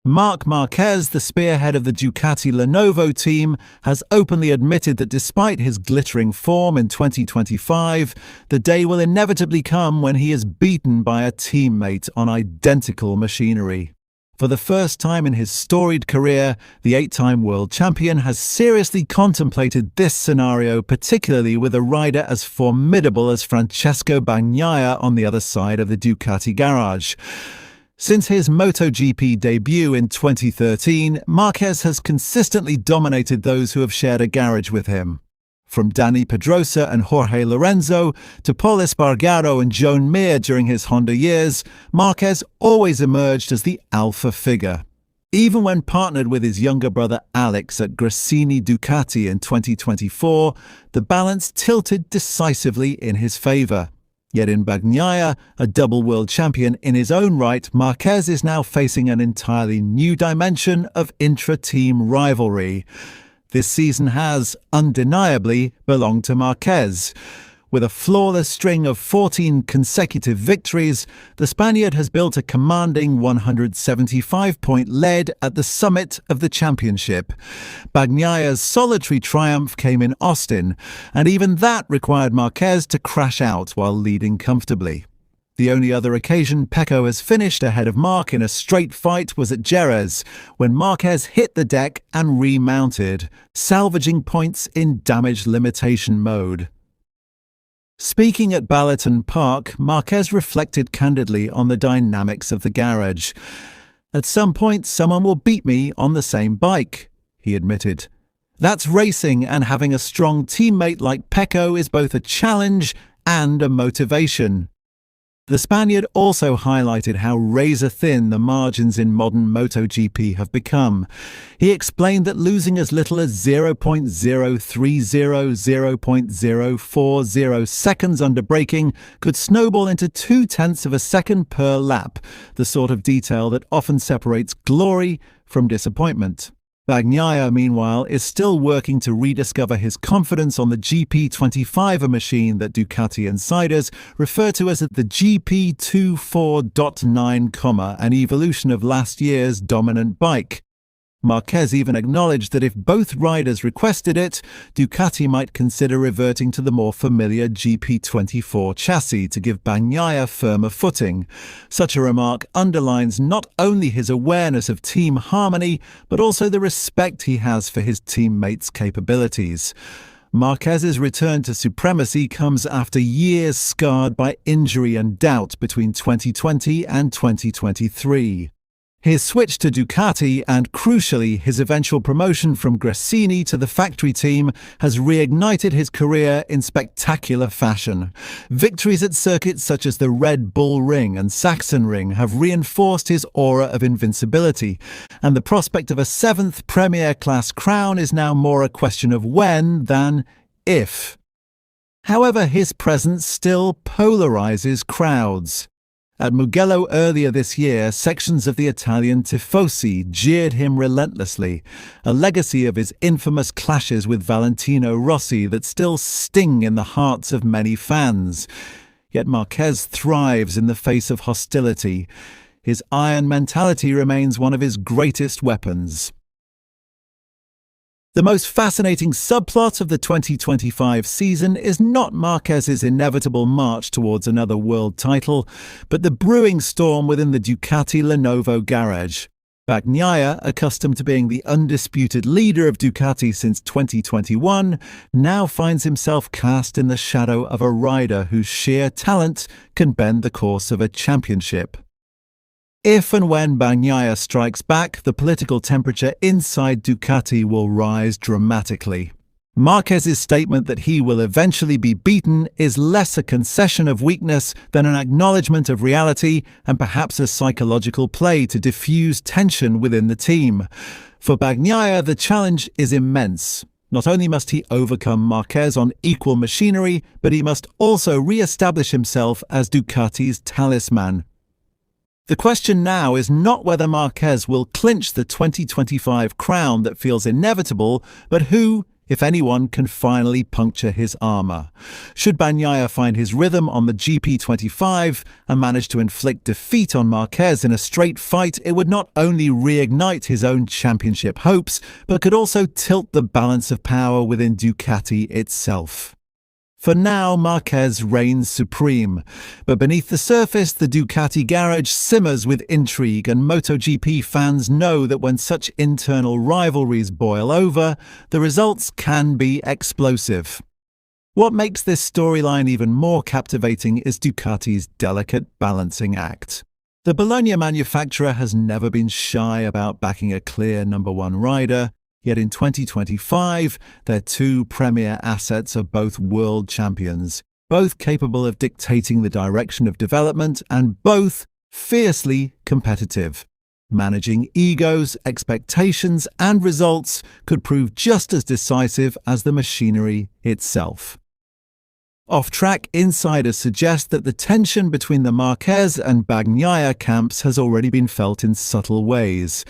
Marc Marquez, the spearhead of the Ducati Lenovo Team, has openly admitted that despite his glittering form in 2025, the day will inevitably come when he is beaten by a teammate on identical machinery. For the first time in his storied career, the 8-time world champion has seriously contemplated this scenario, particularly with a rider as formidable as Francesco Bagnaia on the other side of the Ducati garage. Since his MotoGP debut in 2013, Marquez has consistently dominated those who have shared a garage with him. From Dani Pedrosa and Jorge Lorenzo to Pol Espargaro and Joan Mir during his Honda years, Marquez always emerged as the alpha figure. Even when partnered with his younger brother Alex at Gresini Ducati in 2024, the balance tilted decisively in his favour. Yet in Bagnaia, a double world champion in his own right, Marquez is now facing an entirely new dimension of intra-team rivalry. This season has, undeniably, belonged to Marquez. With a flawless string of 14 consecutive victories, the Spaniard has built a commanding 175-point lead at the summit of the championship. Bagnaia's solitary triumph came in Austin, and even that required Marquez to crash out while leading comfortably. The only other occasion Pecco has finished ahead of Marc in a straight fight was at Jerez, when Marquez hit the deck and remounted, salvaging points in damage limitation mode. Speaking at Ballerton Park, Marquez reflected candidly on the dynamics of the garage. "At some point, someone will beat me on the same bike," he admitted. "That's racing, and having a strong teammate like Pecco is both a challenge and a motivation." The Spaniard also highlighted how razor-thin the margins in modern MotoGP have become. He explained that losing as little as 0.030, 0.040 seconds under braking could snowball into 0.2 of a second per lap, the sort of detail that often separates glory from disappointment. Bagnaia, meanwhile, is still working to rediscover his confidence on the GP25, a machine that Ducati insiders refer to as the GP24.9, an evolution of last year's dominant bike. Marquez even acknowledged that if both riders requested it, Ducati might consider reverting to the more familiar GP24 chassis to give Bagnaia firmer footing. Such a remark underlines not only his awareness of team harmony, but also the respect he has for his teammates' capabilities. Marquez's return to supremacy comes after years scarred by injury and doubt between 2020 and 2023. His switch to Ducati and, crucially, his eventual promotion from Gresini to the factory team has reignited his career in spectacular fashion. Victories at circuits such as the Red Bull Ring and Sachsenring have reinforced his aura of invincibility, and the prospect of a 7th Premier-class crown is now more a question of when than if. However, his presence still polarizes crowds. At Mugello earlier this year, sections of the Italian tifosi jeered him relentlessly, a legacy of his infamous clashes with Valentino Rossi that still sting in the hearts of many fans. Yet Marquez thrives in the face of hostility. His iron mentality remains one of his greatest weapons. The most fascinating subplot of the 2025 season is not Marquez's inevitable march towards another world title, but the brewing storm within the Ducati Lenovo garage. Bagnaia, accustomed to being the undisputed leader of Ducati since 2021, now finds himself cast in the shadow of a rider whose sheer talent can bend the course of a championship. If and when Bagnaia strikes back, the political temperature inside Ducati will rise dramatically. Marquez's statement that he will eventually be beaten is less a concession of weakness than an acknowledgement of reality and perhaps a psychological play to diffuse tension within the team. For Bagnaia, the challenge is immense. Not only must he overcome Marquez on equal machinery, but he must also re-establish himself as Ducati's talisman. The question now is not whether Marquez will clinch the 2025 crown that feels inevitable, but who, if anyone can finally puncture his armour. Should Bagnaia find his rhythm on the GP25 and manage to inflict defeat on Marquez in a straight fight, it would not only reignite his own championship hopes, but could also tilt the balance of power within Ducati itself. For now, Marquez reigns supreme, but beneath the surface, the Ducati garage simmers with intrigue, and MotoGP fans know that when such internal rivalries boil over, the results can be explosive. What makes this storyline even more captivating is Ducati's delicate balancing act. The Bologna manufacturer has never been shy about backing a clear number one rider. Yet in 2025, their two premier assets are both world champions, both capable of dictating the direction of development and both fiercely competitive. Managing egos, expectations, and results could prove just as decisive as the machinery itself. Off-track insiders suggest that the tension between the Marquez and Bagnaia camps has already been felt in subtle ways.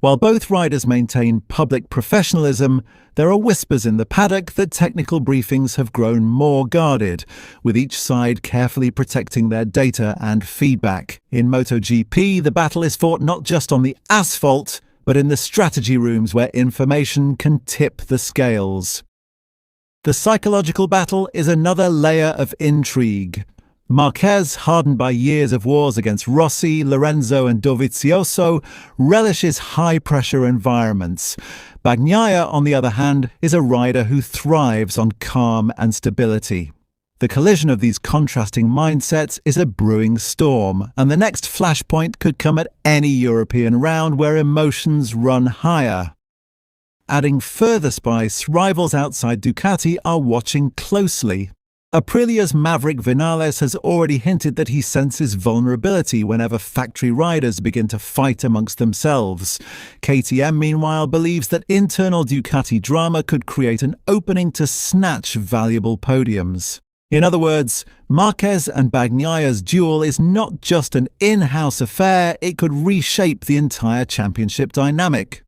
While both riders maintain public professionalism, there are whispers in the paddock that technical briefings have grown more guarded, with each side carefully protecting their data and feedback. In MotoGP, the battle is fought not just on the asphalt, but in the strategy rooms where information can tip the scales. The psychological battle is another layer of intrigue. Marquez, hardened by years of wars against Rossi, Lorenzo and Dovizioso, relishes high-pressure environments. Bagnaia, on the other hand, is a rider who thrives on calm and stability. The collision of these contrasting mindsets is a brewing storm, and the next flashpoint could come at any European round where emotions run higher. Adding further spice, rivals outside Ducati are watching closely. Aprilia's Maverick Vinales has already hinted that he senses vulnerability whenever factory riders begin to fight amongst themselves. KTM, meanwhile, believes that internal Ducati drama could create an opening to snatch valuable podiums. In other words, Marquez and Bagnaia's duel is not just an in-house affair, it could reshape the entire championship dynamic.